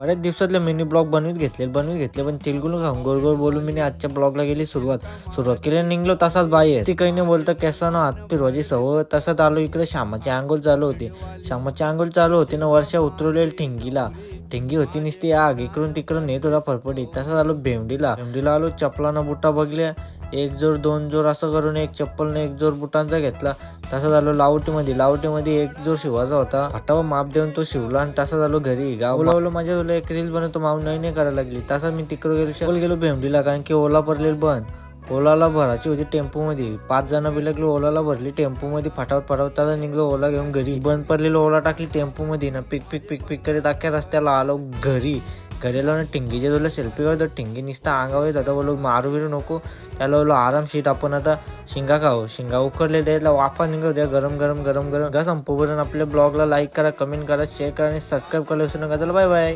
बऱ्याच दिवसातले mini blog बनवून घेतले पण तेलगुन खाऊन गोल गोल बोलून मी आजच्या ब्लॉगला गेली सुरुवात केली. निघलो तसाच बाहेर. ती काही नाही बोलतं केसानं हात फिरवायची सवय. तसंच आलो इकडे श्यामाची आंघोळ चालू होती ना. वर्षा उतरवलेली ठिंगी होती नुसती आग. इकडून तिकडून नेत होता फरफडी. तसंच आलो भेंडीला आलो. चपलानं बुटा बघल्या. एक जोर दोन जोर असं करून एक चप्पलने एक जोर बुटांचा घेतला. तसा झालो लावटीमध्ये एक जोर शिवायचा होता. फटावा माप देऊन तो शिवला आणि तसा झालो घरी. गावला माझ्या एक रील बनवतो माऊन नाही करायला लागली. तसा मी तिकडे गेलो भेंडीला, कारण की ओला पडलेली बंद. ओलाला भरायची होती टेम्पो मध्ये. 5 जण बिलकलो. ओलाला भरली टेम्पो मध्ये. फटाफट तसा निघलो ओला घेऊन घरी. बंद पडलेलं ओला टाकली टेम्पो मध्ये ना. पिक करीत अख्ख्या रस्त्याला आलो घरी आलो ना. टिंगीच्या तुला सेल्फी काढतो. टिंगी नुसता अंगावर येत होता. बोलो मारू बिरू नको. त्याला बोलो आरामशीट आपण आता शिंगा उकडले त्याला वाफा निघत द्या गरम. संपूपर्यंत आपल्या ब्लॉगला लाईक करा, कमेंट करा, शेअर करा आणि सबस्क्राईब करायला विसरू नका. चला बाय.